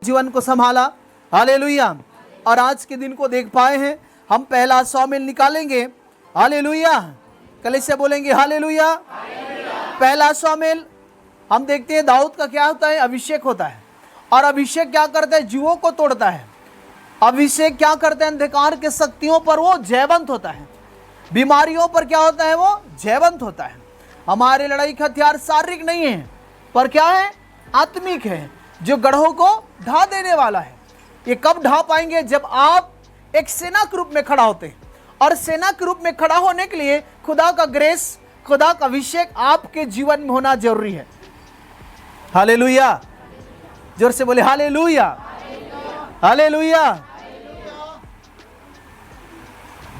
जीवन को संभाला। हालेलुया। और आज के दिन को देख पाए हैं। हम पहला शामिल निकालेंगे। हालेलुया। कलीसिया बोलेंगे हालेलुया। पहला शामिल हम देखते हैं दाऊद का क्या होता है, अभिषेक होता है। और अभिषेक क्या करता है, जीवों को तोड़ता है। अभिषेक क्या करते हैं, अंधकार के शक्तियों पर वो जयवंत होता है। बीमारियों पर क्या होता है, वो जयवंत होता है। हमारे लड़ाई का हथियार शारीरिक नहीं है, पर क्या है, आत्मिक है, जो गढ़ों को ढा देने वाला है। ये कब ढा पाएंगे, जब आप एक सेना के रूप में खड़ा होते हैं। और सेना के रूप में खड़ा होने के लिए खुदा का ग्रेस, खुदा का अभिषेक आपके जीवन में होना जरूरी है। हालेलुया। जोर से बोले हालेलुया। हालेलुया।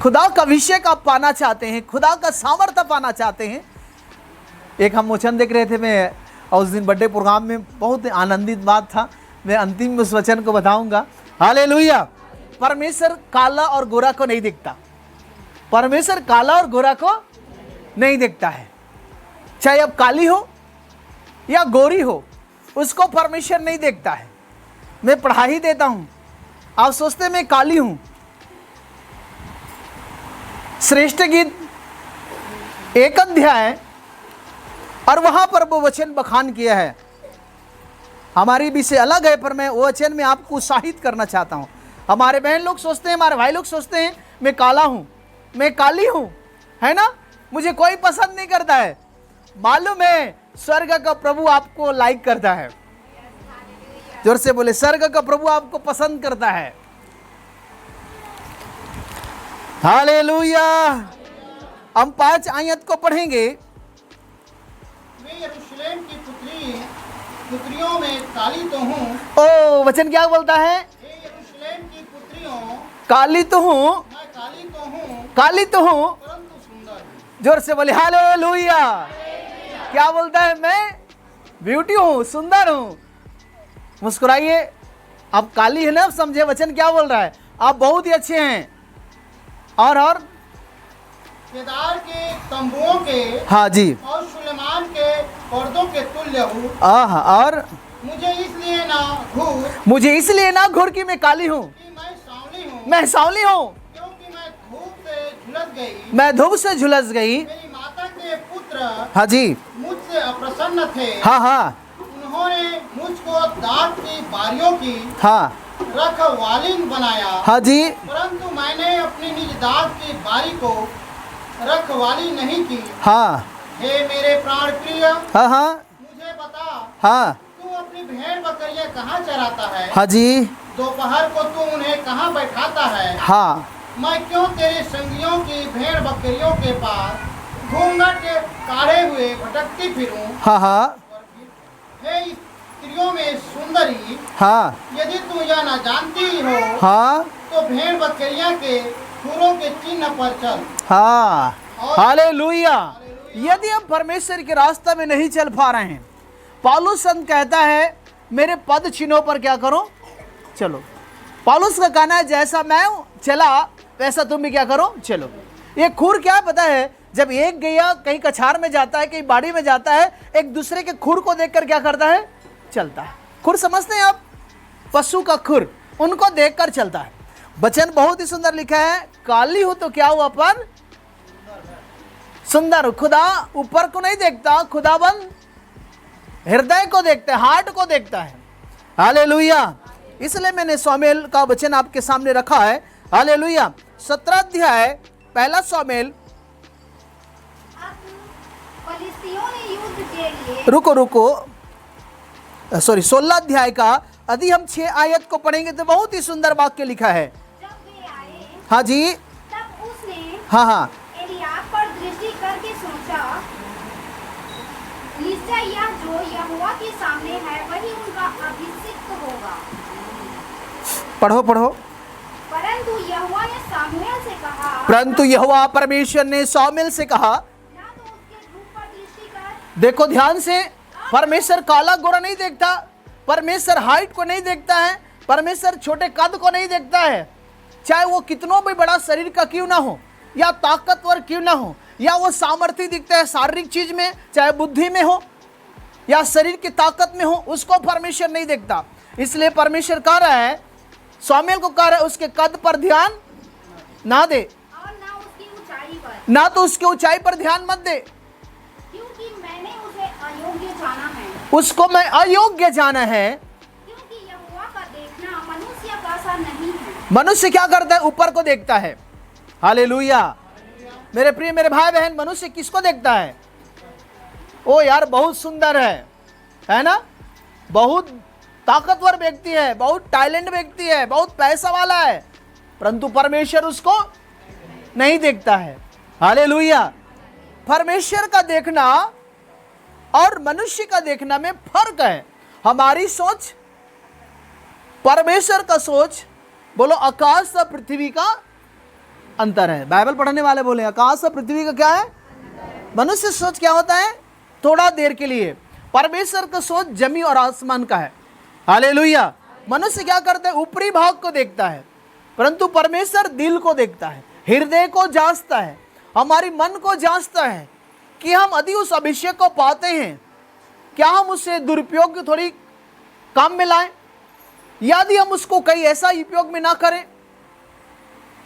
खुदा का अभिषेक आप पाना चाहते हैं, खुदा का सामर्थ्य पाना चाहते हैं। एक हम वचन देख रहे थे, मैं उस दिन बर्थडे प्रोग्राम में बहुत आनंदित बात था। मैं अंतिम उस वचन को बताऊंगा। हालेलुया। परमेश्वर काला और गोरा को नहीं देखता। परमेश्वर काला और गोरा को नहीं देखता है। चाहे अब काली हो या गोरी हो, उसको परमेश्वर नहीं देखता है। मैं पढ़ाई देता हूं, आप सोचते मैं काली हूं। श्रेष्ठ गीत 1 अध्याय और वहां पर वो वचन बखान किया है। हमारी विषय अलग है, पर मैं वो वचन में आपको उत्साहित करना चाहता हूं। हमारे बहन लोग सोचते हैं, हमारे भाई लोग सोचते हैं मैं काला हूं, मैं काली हूं, है ना, मुझे कोई पसंद नहीं करता है। मालूम है, स्वर्ग का प्रभु आपको लाइक करता है। जोर से बोले, स्वर्ग का प्रभु आपको पसंद करता है। हालेलुया। हम 5 आयत को पढ़ेंगे। मैं यरूशलेम की पुत्रियों में काली तो हूँ। ओ, वचन क्या बोलता है, मैं यरूशलेम की पुत्रियों काली तो हूँ, मैं काली तो हूँ, काली तो हूँ, परंतु सुंदर हूँ। जोर से बोले हालेलुया। क्या बोलता है, मैं ब्यूटी हूँ, सुंदर हूँ। मुस्कुराइए। आप काली है ना, समझे वचन क्या बोल रहा है, आप बहुत ही अच्छे हैं। और केदार के तंबुओं के, हाँ जी, और सुलेमान के पर्दों के तुल्य हूँ। और मुझे इसलिए ना घूर कि मैं काली हूँ, कि मैं सांवली हूँ, मैं सांवली हूँ, क्योंकि मैं धूप से झुलस गई। मैं धूप से झुलस गई। मेरी माता के पुत्र हाँ जी, मुझसे अप्रसन्न थे। हाँ हाँ, उन्होंने मुझको दाग की बारियों की हाँ रखवालिन बनाया। हाँ जी, परंतु मैंने अपनी निज दाग की बारी को रखवाली नहीं की। हाँ हे मेरे प्राण प्रिय, हाँ हाँ, मुझे बता, हाँ तू अपनी भेड़ बकरियां कहाँ चराता है? हाँ जी, दोपहर को तू उन्हें कहाँ बैठाता है? हाँ, मैं क्यों तेरे संगियों की भेड़ बकरियों के पास घूंघट काढ़े हुए भटकती फिरूं? हाँ हाँ, हे स्त्रियों में सुंदरी, हाँ यदि तू यह न जानती हो, हाँ, तो भेड़ बकरियां के खुरों के चिन्ह पर चल। हाँ। हालेलुया। यदि हम परमेश्वर के रास्ते में नहीं चल पा रहे हैं, पौलुस संत कहता है मेरे पद चिन्हों पर क्या करो, चलो। पौलुस का कहना है जैसा मैं चला वैसा तुम भी क्या करो, चलो। ये खुर क्या पता है, जब एक गैया कहीं कछार में जाता है, कहीं बाड़ी में जाता है, एक दूसरे के खुर को देखकर क्या करता है, चलता है। खुर समझते हैं आप, पशु का खुर, उनको देखकर चलता है। वचन बहुत ही सुंदर लिखा है, काली हो तो क्या हुआ, पर सुंदर। खुदा ऊपर को नहीं देखता, खुदाबंद हृदय को देखता है, हार्ट को देखता है। हालेलुया। इसलिए मैंने शामुएल का वचन आपके सामने रखा है। हालेलुया। 17 अध्याय पहला शामुएल। रुको, सॉरी, 16 अध्याय का यदि हम 6 आयत को पढ़ेंगे तो बहुत ही सुंदर वाक्य लिखा है। हाँ जी, तब उसने हाँ हाँ, एलियाब पर दृष्टि करके सोचा, निश्चय यह जो यहोवा के सामने है वही उनका अभिषिक्त होगा। पढ़ो। परंतु यहोवा ने सामुएल से कहा, परंतु यहोवा परमेश्वर ने शामुएल से कहा, ना तो उसके रूप पर दृष्टि कर। देखो ध्यान से, परमेश्वर काला गोरा नहीं देखता, परमेश्वर हाइट को नहीं देखता है, परमेश्वर छोटे कद को नहीं देखता है। चाहे वो कितनों भी बड़ा शरीर का क्यों ना हो, या ताकतवर क्यों ना हो, या वो सामर्थ्य दिखता है शारीरिक चीज में, चाहे बुद्धि में हो या शरीर की ताकत में हो, उसको परमेश्वर नहीं देखता। इसलिए परमेश्वर कह रहा है, शामूएल को कह रहा है उसके कद पर ध्यान ना दे, और ना उसकी ऊंचाई पर, ना तो उसके ऊंचाई पर ध्यान मत दे, क्योंकि मैंने उसे अयोग्य जाना है। उसको मैं अयोग्य जाना है। क्योंकि यहोवा का देखना मनुष्य का सा नहीं है। मनुष्य क्या करता है? ऊपर को देखता है। हालेलुया। मेरे प्रिय मेरे भाई बहन, मनुष्य किसको देखता है? ओ यार बहुत सुंदर है ना, बहुत ताकतवर व्यक्ति है, बहुत टैलेंट व्यक्ति है, बहुत पैसा वाला है, परंतु परमेश्वर उसको नहीं देखता है। हालेलुया। परमेश्वर का देखना और मनुष्य का देखना में फर्क है। हमारी सोच, परमेश्वर का सोच, बोलो आकाश और पृथ्वी का अंतर है। बाइबल पढ़ने वाले बोले आकाश और पृथ्वी का क्या है? मनुष्य सोच क्या होता है? थोड़ा देर के लिए। परमेश्वर का सोच जमीन और आसमान का है। हालेलुया। मनुष्य क्या करता है? ऊपरी भाग को देखता है, परंतु परमेश्वर दिल को देखता है, हृदय को जांचता है, हमारी मन को जांचता है कि हम यदि उस अभिषेक को पाते हैं, क्या हम उसे दुरुपयोग की थोड़ी काम में लाएं, यदि हम उसको कहीं ऐसा उपयोग में ना करें।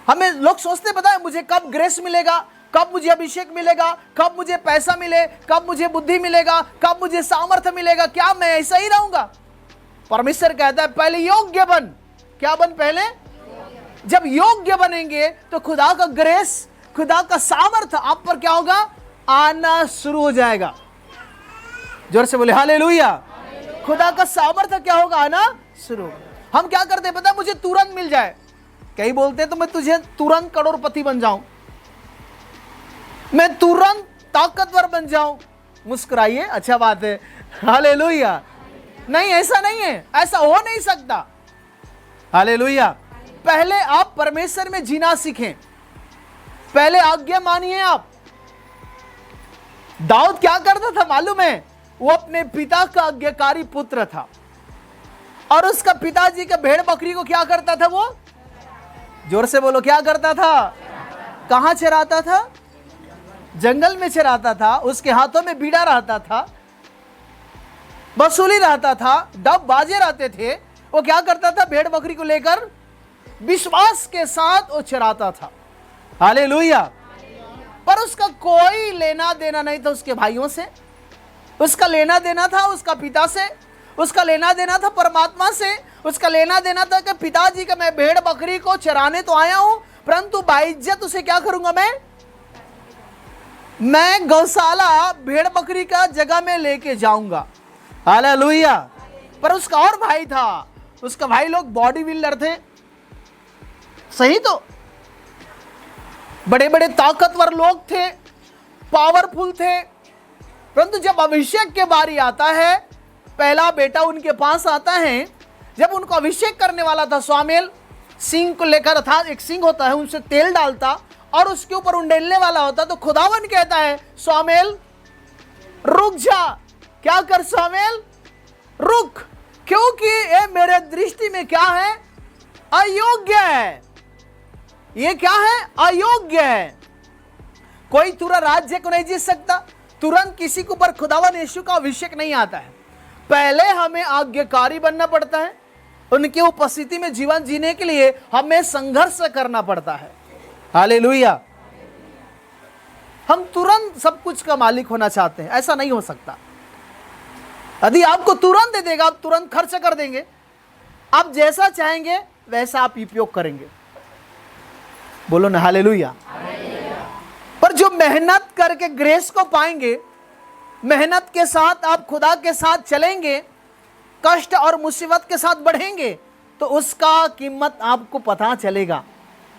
हमें लोग सोचते पता है मुझे कब ग्रेस मिलेगा, कब मुझे अभिषेक मिलेगा, कब मुझे पैसा मिले, कब मुझे बुद्धि मिलेगा, कब मुझे सामर्थ्य मिलेगा, क्या मैं ऐसा ही रहूंगा? परमेश्वर कहता है पहले योग्य बन। क्या बन? पहले जब योग्य बनेंगे तो खुदा का ग्रेस, खुदा का सामर्थ्य आप पर क्या होगा? आना शुरू हो जाएगा। जोर से बोले हालेलुया। खुदा का सामर्थ्य क्या होगा? आना शुरू होगा। हम क्या करते हैं पता है? मुझे तुरंत मिल जाए। कई बोलते हैं तो मैं तुझे तुरंत करोड़पति बन जाऊं, मैं तुरंत ताकतवर बन जाऊं। मुस्कुराइए, अच्छा बात है। हालेलुया। नहीं, ऐसा नहीं है, ऐसा हो नहीं सकता। हालेलुया। पहले आप परमेश्वर में जीना सीखें, पहले आज्ञा मानिए आप। दाऊद क्या करता था मालूम है? वो अपने पिता का आज्ञाकारी पुत्र था, और उसका पिताजी के भेड़ बकरी को क्या करता था? वो जोर से बोलो, क्या करता था? कहां चराता था? जंगल में चराता था। उसके हाथों में बीड़ा रहता था, बसूली रहता था, डब बाजे रहते थे। वो क्या करता था? भेड़ बकरी को लेकर विश्वास के साथ वो चराता था। हालेलुया। पर उसका कोई लेना देना नहीं था उसके भाइयों से, उसका लेना देना था उसका पिता से, उसका लेना देना था परमात्मा से, उसका लेना देना था कि पिताजी का मैं भेड़ बकरी को चराने तो आया हूं, परंतु बाइज्जत उसे क्या करूंगा? मैं गौशाला भेड़ बकरी का जगह में लेके जाऊंगा। हालेलुया। पर उसका और भाई था, उसका भाई लोग बॉडी बिल्डर थे, सही तो, बड़े बड़े ताकतवर लोग थे, पावरफुल थे, परंतु जब अभिषेक के बारी आता है, पहला बेटा उनके पास आता है, जब उनको अभिषेक करने वाला था शामूएल, सिंह को लेकर था, एक सिंह होता है, उनसे तेल डालता और उसके ऊपर उंडेलने वाला होता, तो खुदावन कहता है शामूएल रुक जा। क्या कर शामूएल? रुक, क्योंकि ये मेरे दृष्टि में क्या है? अयोग्य है। ये क्या है? अयोग्य है। कोई तुरंत राज्य को नहीं जीत सकता, तुरंत किसी के ऊपर खुदावन यीशु का अभिषेक नहीं आता है। पहले हमें आज्ञाकारी बनना पड़ता है, उनकी उपस्थिति में जीवन जीने के लिए हमें संघर्ष करना पड़ता है। हालेलुया। हम तुरंत सब कुछ का मालिक होना चाहते हैं, ऐसा नहीं हो सकता। यदि आपको तुरंत दे देगा, आप तुरंत खर्च कर देंगे, आप जैसा चाहेंगे वैसा आप उपयोग करेंगे। बोलो ना हालेलुया। पर जो मेहनत करके ग्रेस को पाएंगे, मेहनत के साथ आप खुदा के साथ चलेंगे, कष्ट और मुसीबत के साथ बढ़ेंगे, तो उसका कीमत आपको पता चलेगा।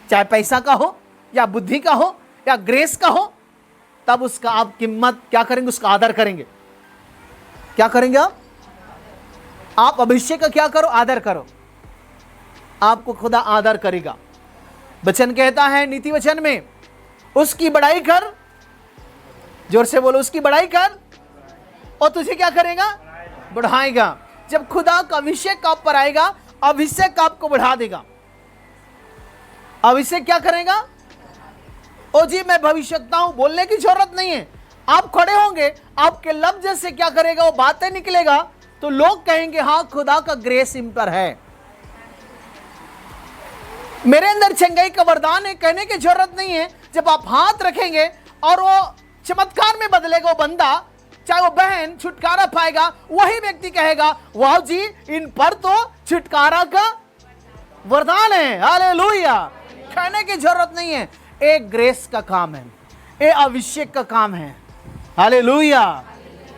चाहे पैसा का हो या बुद्धि का हो या ग्रेस का हो, तब उसका आप कीमत क्या करेंगे? उसका आदर करेंगे। क्या करेंगे आप अभिषेक का क्या करो? आदर करो। आपको खुदा आदर करेगा। वचन कहता है नीति वचन में, उसकी बड़ाई कर। जोर से बोलो, उसकी बड़ाई कर और तुझे क्या करेगा? बढ़ाएगा। जब खुदा का अभिषेक आप पर आएगा, अभिषेक आपको बढ़ा देगा। अभिषेक क्या करेगा? ओ जी मैं भविष्यवक्ता हूं, बोलने की जरूरत नहीं है। आप खड़े होंगे, आपके लफ्ज से क्या करेगा? वो बातें निकलेगा तो लोग कहेंगे हाँ खुदा का ग्रेस इन पर है। मेरे अंदर चंगाई का वरदान है, कहने की जरूरत नहीं है। जब आप हाथ रखेंगे और वो चमत्कार में बदलेगा, वो बंदा चाहे वो बहन छुटकारा पाएगा, वही व्यक्ति कहेगा वाह जी इन पर तो छुटकारा का वरदान है। हालेलुया। कहने की जरूरत नहीं है, एक ग्रेस का काम है, ये अभिषेक का काम है। हालेलुया।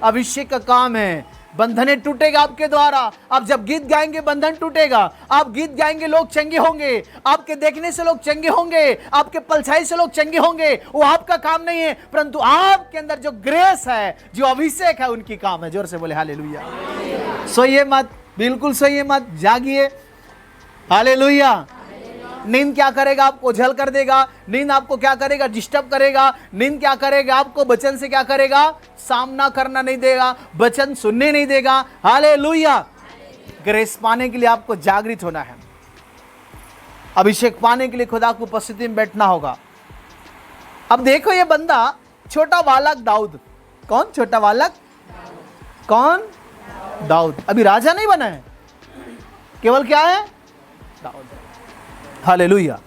अभिषेक का काम है। बंधने टूटेगा आपके द्वारा। आप जब गीत गाएंगे बंधन टूटेगा। आप गीत गाएंगे लोग चंगे होंगे, आपके देखने से लोग चंगे होंगे, आपके पलछाई से लोग चंगे होंगे। वो आपका काम नहीं है, परंतु आपके अंदर जो ग्रेस है, जो अभिषेक है, उनकी काम है। जोर से बोले हालेलुया। सोइए मत, बिल्कुल सोइए मत, जागिए। हालेलुया। नींद क्या करेगा? आपको झल कर देगा। नींद आपको क्या करेगा? डिस्टर्ब करेगा। नींद क्या करेगा? आपको वचन से क्या करेगा? सामना करना नहीं देगा, वचन सुनने नहीं देगा। हालेलुया। ग्रेस पाने के लिए आपको जागृत होना है। अभिषेक पाने के लिए खुदा की उपस्थिति में बैठना होगा। अब देखो ये बंदा छोटा बालक दाऊद। कौन छोटा बालक? कौन? दाऊद। अभी राजा नहीं बना है, केवल क्या है? दाऊद। हालेलुया।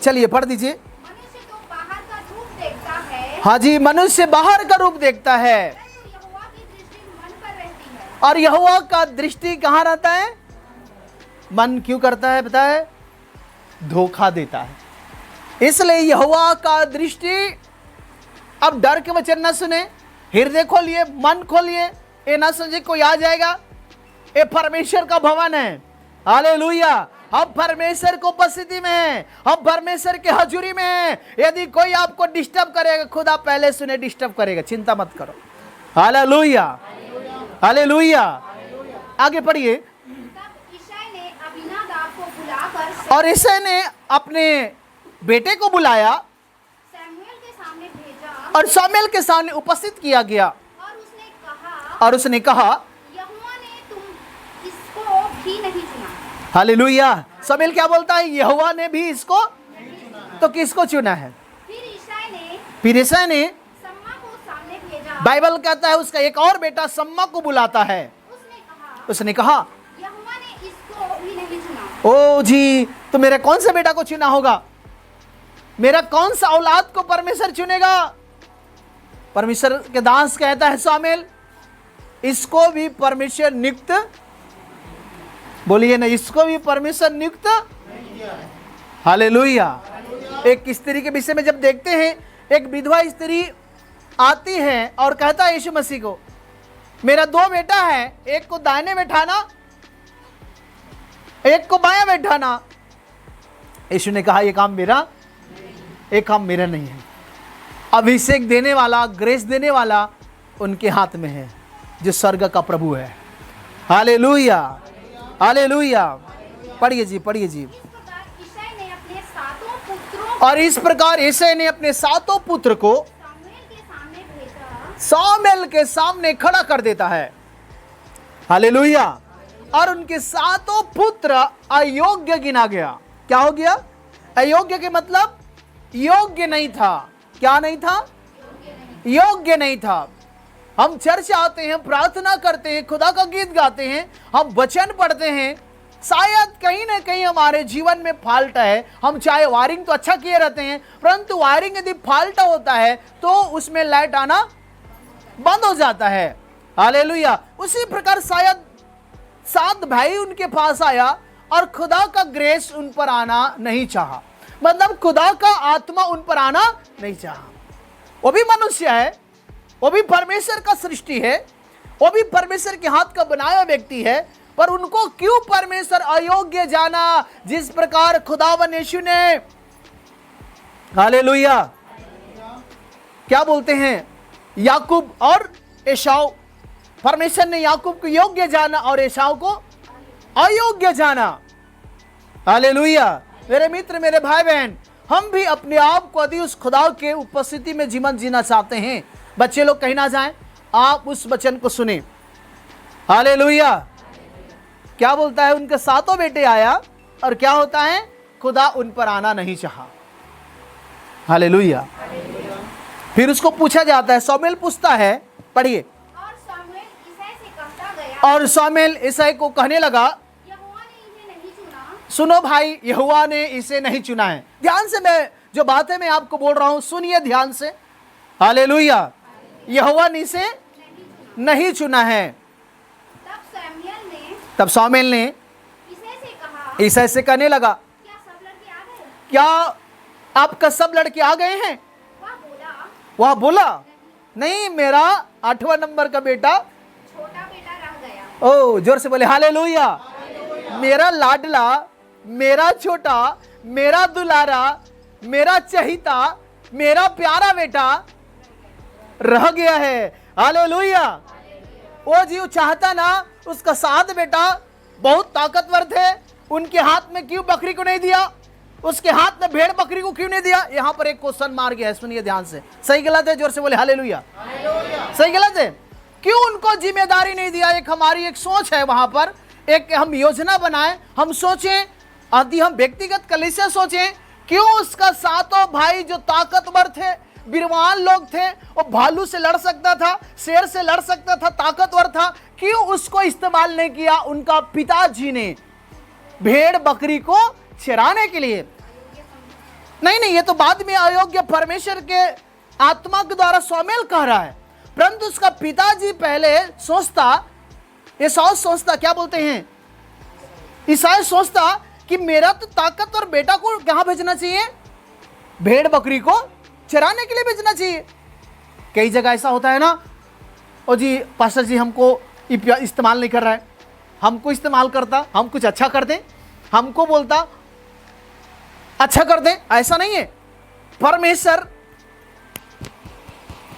चलिए पढ़ दीजिए। मनुष्य तो बाहर का रूप देखता है, हाँ जी, मनुष्य बाहर का रूप देखता है, परंतु यहोवा की दृष्टि मन पर रहती है। और यहोवा का दृष्टि कहाँ रहता है? मन क्यों करता है पता है? धोखा देता है। इसलिए यहोवा का दृष्टि, अब डर के वचन न सुने, हृदय खोलिए, मन खोलिए। ये ना समझे कोई आ जाएगा। ये परमेश्वर का भवन है। हालेलुया। हम परमेश्वर को उपस्थिति में हैं, हम परमेश्वर के हजूरी में हैं। यदि कोई आपको डिस्टर्ब करेगा, खुदा पहले सुने डिस्टर्ब करेगा, चिंता मत करो। हालेलुया। हालेलुया। आगे पढ़िए। तब यिशै ने अबीनादाब को बुलाकर और यिशै ने अपने बेटे को बुलाया शमूएल के सामने भेजा, और शमूएल के सामने उपस्थित किया गया, और उसने कहा यहोवा ने तुम इसको भी नहीं चुना। हालेलुया। शमूएल क्या बोलता है? यहोवा ने भी इसको, तो किसको चुना है? फिर यिशै ने सम्मा को सामने भेजा। बाइबल कहता है उसका एक और बेटा सम्मा को बुलाता है। उसने कहा यहोवा ने इसको भी नहीं चुना। ओ जी, तो मेरे कौन से बेटा को चुना होगा? मेरा कौन सा औलाद को परमेश्वर चुनेगा? परमेश्वर के दास कहता है शमूएल, इसको भी परमेश्वर नियुक्त, बोलिए ना, इसको भी परमेश्वर नियुक्त। हालेलुया। एक स्त्री के विषय में जब देखते हैं, एक विधवा स्त्री आती है और कहता है यीशु मसीह को, मेरा 2 बेटा है, एक को दाहिने बैठाना, एक को बायां बैठाना। यीशु ने कहा ये काम मेरा नहीं है। अभिषेक देने वाला, ग्रेस देने वाला उनके हाथ में है, जो स्वर्ग का प्रभु है। हालेलुया। हालेलुया। पढ़िए जी, पढ़िए जी। और इस प्रकार यिशै ने अपने 7 पुत्र को शमूएल के सामने खड़ा कर देता है। हालेलुया। और उनके 7 पुत्र अयोग्य गिना गया। क्या हो गया? अयोग्य के मतलब योग्य नहीं था। क्या नहीं था? योग्य नहीं था। हम चर्च आते हैं, प्रार्थना करते हैं, खुदा का गीत गाते हैं, हम वचन पढ़ते हैं, शायद कहीं ना कहीं हमारे जीवन में फाल्ट है। हम चाहे वायरिंग तो अच्छा किए रहते हैं, परंतु वायरिंग यदि फाल्ट होता है तो उसमें लाइट आना बंद हो जाता है। हालेलुया। उसी प्रकार शायद 7 भाई उनके पास आया और खुदा का ग्रेस उन पर आना नहीं चाहा, मतलब खुदा का आत्मा उन पर आना नहीं चाहा। वो भी मनुष्य है, वो भी परमेश्वर का सृष्टि है, वो भी परमेश्वर के हाथ का बनाया व्यक्ति है, पर उनको क्यों परमेश्वर अयोग्य जाना? जिस प्रकार खुदावन यीशु ने, हालेलुया, क्या बोलते हैं, याकूब और एसाव, परमेश्वर ने याकूब को योग्य जाना और एसाव को अयोग्य जाना। हालेलुया। मेरे मित्र, मेरे भाई बहन, हम भी अपने आप को यदि उस खुदा के उपस्थिति में जीवन जीना चाहते हैं, बच्चे लोग कहीं ना जाएं, आप उस वचन को सुने। हालेलुया। क्या बोलता है? उनके 7 बेटे आया और क्या होता है? खुदा उन पर आना नहीं चाहा। हालेलुया। फिर उसको पूछा जाता है, शमूएल पूछता है, पढ़िए। और शमूएल यिशै से कहता गया, और शामुएल ईसाई को कहने लगा, यहोवा ने इन्हें नहीं चुना। सुनो भाई, यहोवा ने इसे नहीं चुना है। ध्यान से मैं जो बात है मैं आपको बोल रहा हूं, सुनिए ध्यान से। हालेलुया। यहोवा ने इसे नहीं चुना है। तब शामुएल ने ईसाई से कहने लगा, क्या सब लड़के आ गए? क्या आपका सब लड़के आ गए हैं? वह बोला, नहीं, मेरा 8वां नंबर का बेटा, छोटा बेटा रह गया। ओ जोर से बोले हालेलुया। मेरा लाडला, मेरा छोटा, मेरा दुलारा, मेरा चहिता, मेरा प्यारा बेटा रह गया है। हालेलुया। वो जीव चाहता ना, उसका 7 बेटा बहुत ताकतवर थे, उनके हाथ में क्यों बकरी को नहीं दिया? उसके हाथ में भेड़ बकरी को क्यों नहीं दिया? यहां पर एक क्वेश्चन मार गया है, सुनिए ध्यान से। सही गलत है? जोर से बोले हालेलुया। सही गलत है? क्यों उनको जिम्मेदारी नहीं दिया? एक हमारी एक सोच है वहां पर, एक हम योजना बनाए, हम सोचें, आदि हम व्यक्तिगत कलीसिया सोचें, क्यों उसका 7 भाई जो ताकतवर थे, वीरवान लोग थे, वो भालू से लड़ सकता था, शेर से लड़ सकता था, ताकतवर था, क्यों उसको इस्तेमाल नहीं किया उनका पिताजी ने भेड़ बकरी को चराने के लिए? नहीं, ये तो बाद में अयोग्य परमेश्वर के आत्मा के द्वारा शामुएल कह रहा है, परंतु उसका पिताजी पहले सोचता, ईसाई सोचता, क्या बोलते हैं, ईसाई सोचता कि मेरा तो ताकतवर बेटा को कहां भेजना चाहिए? भेड़ बकरी को चराने के लिए भेजना चाहिए। कई जगह ऐसा होता है ना, ओ जी पास्टर जी हमको इस्तेमाल नहीं कर रहा है, हमको इस्तेमाल करता, हम कुछ अच्छा कर दें, हमको बोलता अच्छा कर दें। ऐसा नहीं है। परमेश्वर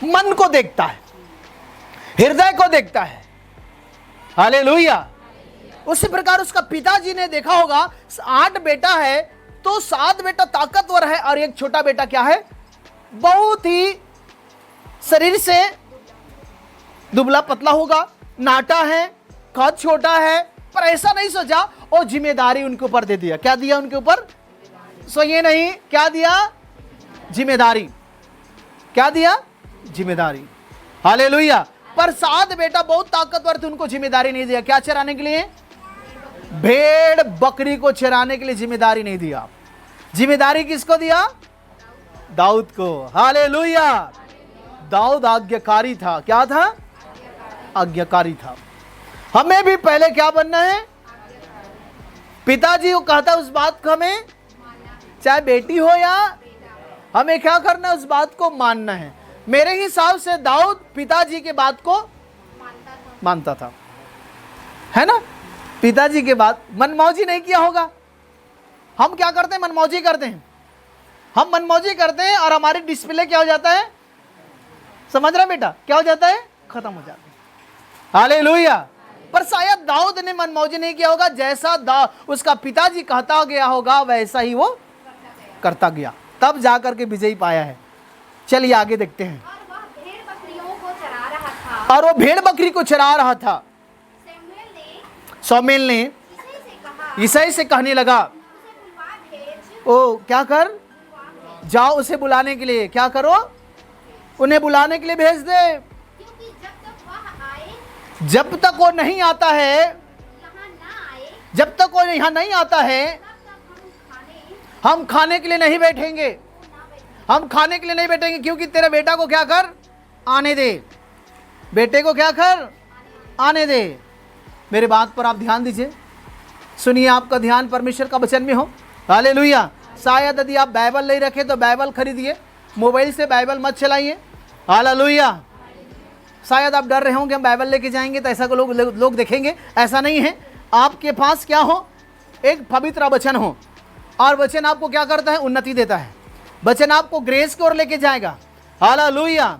मन को देखता है, हृदय को देखता है। हालेलुया। उसी प्रकार उसका पिताजी ने देखा होगा, 8 बेटा है तो 7 बेटा ताकतवर है और एक छोटा बेटा क्या है, बहुत ही शरीर से दुबला पतला होगा, नाटा है, कद छोटा है। पर ऐसा नहीं सोचा, और जिम्मेदारी उनके ऊपर दे दिया। क्या दिया उनके ऊपर? सो ये नहीं, क्या दिया? जिम्मेदारी। क्या दिया? जिम्मेदारी। हालेलुया। पर 7 बेटा बहुत ताकतवर थे, उनको जिम्मेदारी नहीं दिया। क्या चराने के लिए? भेड़ बकरी को चराने के लिए जिम्मेदारी नहीं दिया। जिम्मेदारी किसको दिया? दाऊद को। हालेलुया। दाऊद आज्ञाकारी था। क्या था? आज्ञाकारी था। हमें भी पहले क्या बनना है? पिताजी को कहता उस बात को हमें, चाहे बेटी हो या, हमें क्या करना है? उस बात को मानना है। मेरे हिसाब से दाऊद पिताजी के बात को मानता था, है ना? पिताजी के बात मनमौजी नहीं किया होगा। हम क्या करते हैं? मनमौजी करते हैं। हम मनमौजी करते हैं और हमारी डिस्प्ले क्या हो जाता है? समझ रहा बेटा? क्या हो जाता है? खत्म हो जाता है। हालेलुया। पर शायद दाऊद ने मनमौजी नहीं किया होगा, जैसा उसका पिताजी कहता गया होगा वैसा ही वो करता गया, तब जाकर के विजयी पाया है। चलिए आगे देखते हैं। और वह भेड़ बकरियों को चरा रहा था। और वो भेड़ बकरी को चरा रहा था। शामुएल ने ईसाई से कहने लगा, ओ क्या कर, जाओ उसे बुलाने के लिए। क्या करो? उन्हें बुलाने के लिए भेज दे, क्योंकि जब तक वो नहीं आता है, जब तक वो यहाँ नहीं आता है, हम खाने के लिए नहीं बैठेंगे। हम खाने के लिए नहीं बैठेंगे, क्योंकि तेरे बेटा को क्या कर, आने दे। बेटे को क्या कर, आने दे। मेरे बात पर आप ध्यान दीजिए, सुनिए, आपका ध्यान परमेश्वर का वचन में हो। हालेलुया। शायद यदि आप बाइबल नहीं रखे तो बाइबल खरीदिए, मोबाइल से बाइबल मत चलाइए। हालेलुया। शायद आप डर रहे होंगे हम बाइबल लेके जाएंगे तो ऐसा को लोग देखेंगे। ऐसा नहीं है। आपके पास क्या हो, एक पवित्र वचन हो, और वचन आपको क्या करता है, उन्नति देता है। वचन आपको ग्रेस की ओर लेके जाएगा। हालेलुया।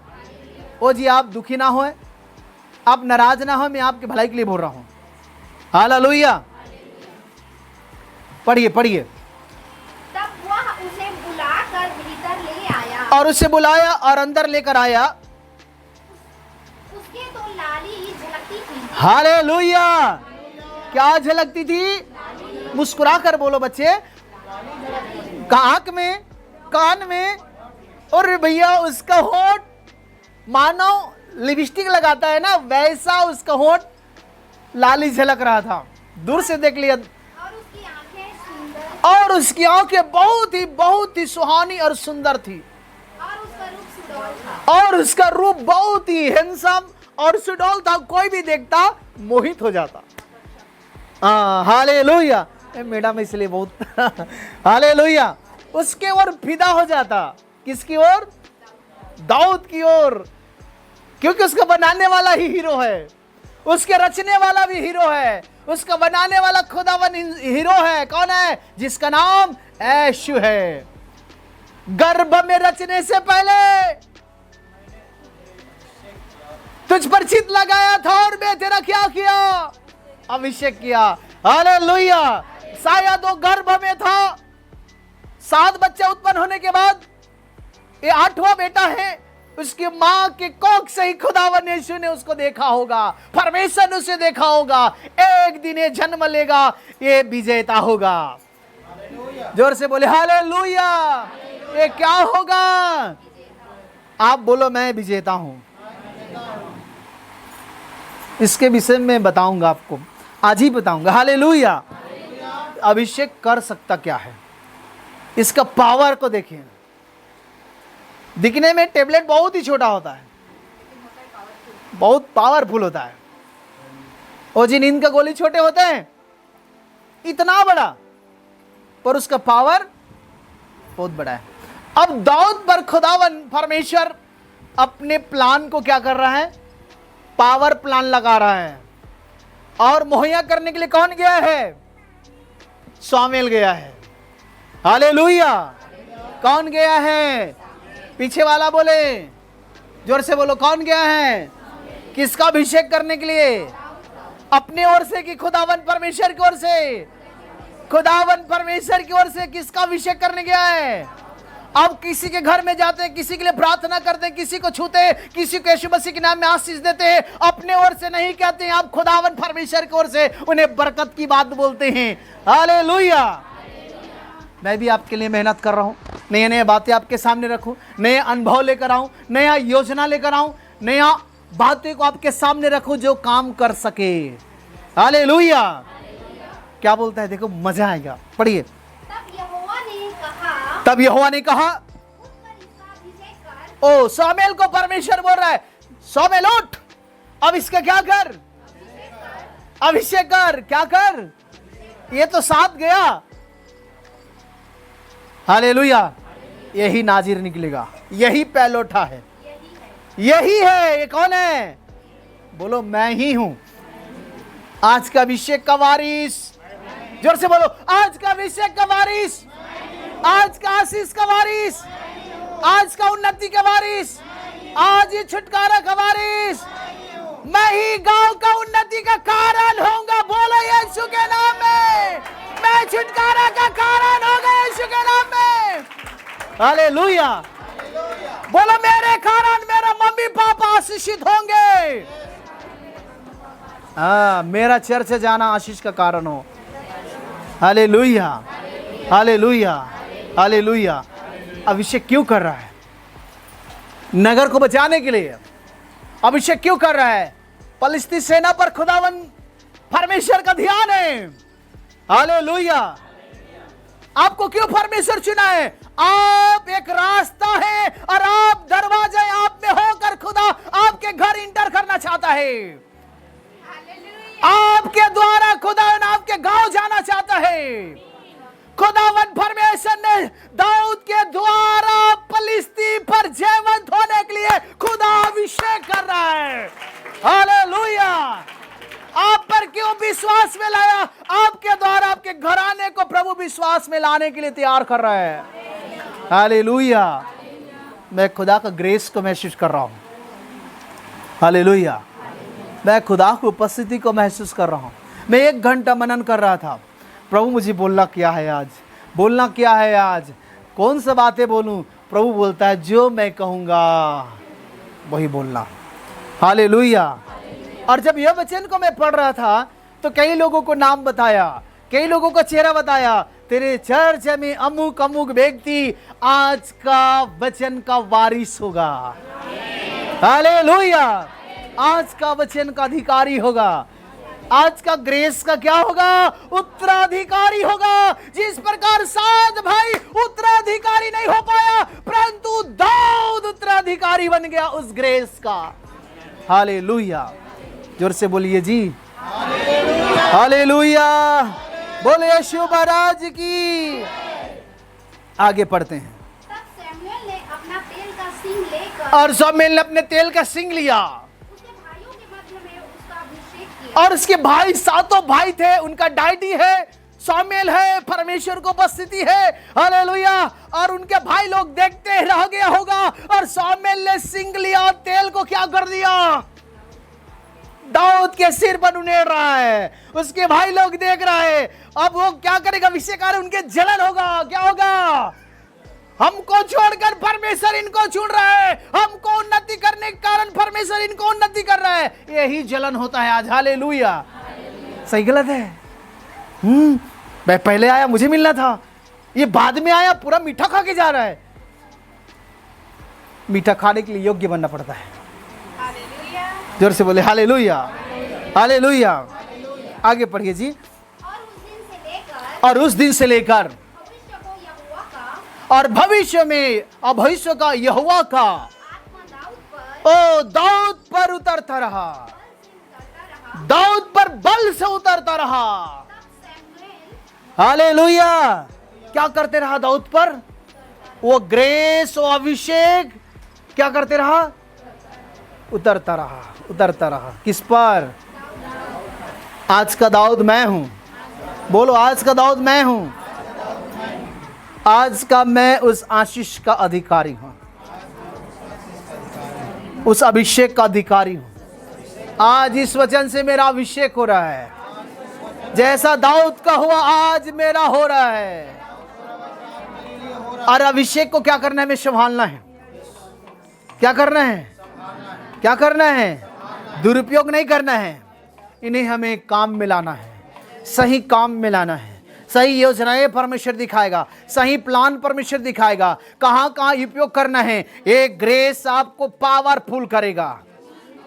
ओ जी आप दुखी ना हो, आप नाराज ना हो, मैं आपके भलाई के लिए बोल रहा हूं। हालेलुया। पढ़िए पढ़िए। तब वह उसे बुलाकर भीतर ले आया, और उसे बुलाया और अंदर लेकर आया। उसके तो लाली झलकती थी। हालेलुया। क्या झलकती थी? मुस्कुरा कर बोलो बच्चे। आंख में, कान में, और भैया उसका होठ मानो लिपस्टिक लगाता है ना, वैसा उसका होठ लाली झलक रहा था, दूर से देख लिया, और उसकी आंखें सुंदर और उसकी आंखें बहुत ही सुहानी और सुंदर थी, और उसका रूप सुडौल था। और उसका रूप बहुत ही हैंडसम और सुडौल था, कोई भी देखता मोहित हो जाता। हालेलुया। मैडम इसलिए बहुत हालेलुया, उसके ओर फिदा हो जाता। किसकी ओर? दाऊद की ओर, क्योंकि उसका बनाने वाला ही हीरो है, उसके रचने वाला भी हीरो है, उसका बनाने वाला खुदावन हीरो है। कौन है? जिसका नाम यीशु है। गर्भ में रचने से पहले तुझ पर चित लगाया था और मैं तेरा क्या किया? अभिषेक किया। हालेलुया। शायद वो गर्भ में था, 7 बच्चे उत्पन्न होने के बाद ये 8वां बेटा है, उसकी मां के कोख से ही खुदावन यीशु ने उसको देखा होगा, परमेश्वर ने उसे देखा होगा, एक दिन ये जन्म लेगा, ये विजेता होगा। जोर से बोले हालेलुया। ये क्या होगा? आप बोलो मैं विजेता हूं। इसके विषय में बताऊंगा आपको, आज ही बताऊंगा। हालेलुया। अभिषेक कर सकता क्या है, इसका पावर को देखिए। दिखने में टेबलेट बहुत ही छोटा होता है, बहुत पावरफुल होता है। और जी नींद का गोली छोटे होते हैं, इतना बड़ा, पर उसका पावर बहुत बड़ा है। अब दाऊद पर खुदावन परमेश्वर अपने प्लान को क्या कर रहा है? पावर प्लान लगा रहा है। और मुहैया करने के लिए कौन गया है? शामुएल गया है। हालेलुया। कौन गया है? पीछे वाला बोले, जोर से बोलो, कौन गया है? किसका अभिषेक करने के लिए? अपने ओर से कि खुदावन परमेश्वर की ओर से? खुदावन परमेश्वर की ओर से किसका अभिषेक करने गया है? अब किसी के घर में जाते हैं, किसी के लिए प्रार्थना करते हैं, किसी को छूते हैं, किसी को यीशु मसीह के नाम में आशीष देते हैं, अपने ओर से नहीं कहते हैं, आप खुदावन परमेश्वर की ओर से उन्हें बरकत की बात बोलते हैं। हालेलुया। मैं भी आपके लिए मेहनत कर रहा हूं, नए नए बातें आपके सामने रखूं, नए अनुभव लेकर आऊं, नया योजना लेकर आऊं, नया बातें को आपके सामने रखूं जो काम कर सके। हालेलुया। क्या बोलता है? देखो मजा आएगा, पढ़िए। तब यहोवा ने कहा, ओ शामुएल को परमेश्वर बोल रहा है, शामुएल उठ, अब इसका क्या कर? अभिषेक कर। क्या कर? ये तो साथ गया। हालेलुया। यही नाजिर निकलेगा, यही पैलोठा है, यही है। ये कौन है? बोलो मैं ही हूं, आज का अभिषेक का वारिस। जोर से बोलो, आज का अभिषेक का वारिस, आज का आशीष का वारिस, आज का उन्नति का वारिस, आज ये छुटकारा का वारिस। मैं ही गांव का उन्नति का कारण होऊंगा। बोलो यीशु के नाम में, मैं छुटकारा का कारण होगा यीशु के नाम में। हालेलुया। बोलो मेरे कारण मेरा मम्मी पापा आशीषित होंगे। मेरा चर्च जाना आशीष का कारण हो। हालेलुया। हालेलुया। हालेलुया। अभिषेक क्यों कर रहा है? नगर को बचाने के लिए अभिषेक क्यों कर रहा है? फलिस्ती सेना पर खुदावन परमेश्वर का ध्यान है। हालेलुया। आपको क्यों परमेश्वर चुना है? आप एक रास्ता है और आप दरवाजा, आप में होकर खुदा आपके घर इंटर करना चाहता है। आपके द्वारा खुदावन आपके गांव जाना चाहता है। खुदावन परमेश्वर ने दाऊद के द्वारा फलिस्ती पर जयवंत होने के लिए खुदा अभिषेक कर रहा है। हालेलुया। आप पर क्यों विश्वास में लाया? आपके द्वारा आपके घराने को प्रभु विश्वास में लाने के लिए तैयार कर रहा है। हालेलुया। मैं खुदा का ग्रेस को महसूस कर रहा हूं। हालेलुया। मैं खुदा की उपस्थिति को महसूस कर रहा हूं। मैं 1 घंटा मनन कर रहा था, प्रभु मुझे बोलना क्या है आज, बोलना क्या है आज, कौन सा बातें बोलूं? प्रभु बोलता है जो मैं कहूंगा वही बोलना। हालेलुया। और जब यह वचन को मैं पढ़ रहा था तो कई लोगों को नाम बताया, कई लोगों का चेहरा बताया। तेरे चर्च में अमुक अमुक व्यक्ति आज का वचन का वारिस होगा। हालेलुया। आज का वचन का अधिकारी होगा। आज का ग्रेस का क्या होगा? उत्तराधिकारी होगा। जिस प्रकार 7 भाई उत्तराधिकारी नहीं हो पाया, परंतु दाऊद उत्तराधिकारी बन गया उस ग्रेस का। हालेलुया, जोर से बोलिए जी, हालेलुया। बोले यीशु महाराज की। आगे पढ़ते हैं। तब शमूएल ने अपना तेल का सिंग लेकर और शमूएल ने अपने तेल का सिंग लिया उसके भाइयों के मध्य में उसका अभिषेक किया। और उसके भाई 7 भाई थे, उनका डायटी है, शमूएल है, परमेश्वर को उपस्थिति है। हालेलुया। और उनके भाई लोग देखते रह गया होगा और शमूएल ने सिंग लिया, तेल को क्या कर दिया? दाऊद के सिर पर उनेड़ रहा है। उसके भाई लोग देख रहा है। अब वो क्या करेगा? अभिषेक उनके जलन होगा। क्या होगा? हमको छोड़कर परमेश्वर इनको चुन रहा है, हमको उन्नति करने के कारण परमेश्वर इनको उन्नति कर रहा है। यही जलन होता है आज। हालेलुया। सही गलत है? मैं पहले आया, मुझे मिलना था, ये बाद में आया, पूरा मीठा खा के जा रहा है। मीठा खाने के लिए योग्य बनना पड़ता है। जोर से बोले हालेलुया, हालेलुया। आगे पढ़िए जी। और उस दिन से लेकर भविष्य को यहोवा का और भविष्य में भविष्य का यहोवा का आत्मा दाऊद पर दाऊद पर उतरता रहा, उतरता रहा। दाऊद पर बल से उतरता रहा। तब शमूएल हालेलुया। क्या करते रहा दाऊद पर? वो ग्रेस, वो अभिषेक क्या करते रहा? उतरता रहा, उतरता रहा। किस पर? आज का दाऊद मैं हूं। बोलो, आज का दाऊद मैं हूं। आज का मैं उस आशीष का अधिकारी हूं, उस अभिषेक का अधिकारी हूं। आज इस वचन से मेरा अभिषेक हो रहा है। जैसा दाऊद का हुआ आज मेरा हो रहा है। और अभिषेक को क्या करना है? हमें संभालना है। क्या करना है? क्या करना है? दुरुपयोग नहीं करना है। इन्हें हमें काम में लाना है, सही काम में लाना है। सही योजनाएं परमेश्वर दिखाएगा, सही प्लान परमेश्वर दिखाएगा, कहां कहां उपयोग करना है। एक ग्रेस आपको पावरफुल करेगा।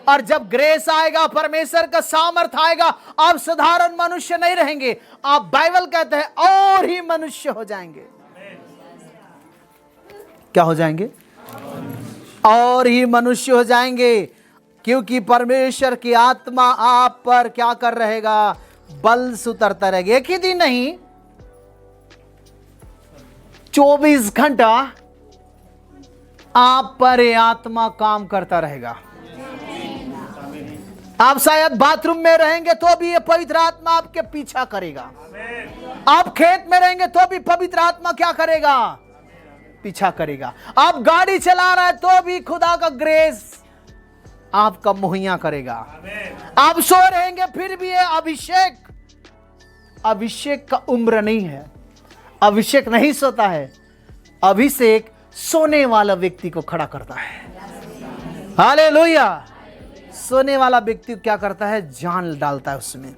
और जब ग्रेस आएगा, परमेश्वर का सामर्थ आएगा, आप साधारण मनुष्य नहीं रहेंगे, आप बाइबल कहते हैं और ही मनुष्य हो जाएंगे। क्या हो जाएंगे? और ही मनुष्य हो जाएंगे। क्योंकि परमेश्वर की आत्मा आप पर क्या कर रहेगा? बल से उतरता रहेगा। एक ही दिन नहीं, 24 घंटा आप पर ये आत्मा काम करता रहेगा। आप शायद बाथरूम में रहेंगे तो भी ये पवित्र आत्मा आपके पीछा करेगा। आप खेत में रहेंगे तो भी पवित्र आत्मा क्या करेगा? पीछा करेगा। आप गाड़ी चला रहे हैं तो भी खुदा का ग्रेस आपका मुहैया करेगा। आप सो रहेंगे फिर भी ये अभिषेक का उम्र नहीं है। अभिषेक नहीं सोता है, अभिषेक सोने वाला व्यक्ति को खड़ा करता है। हालेलुया। सोने वाला व्यक्ति क्या करता है? जान डालता है उसमें।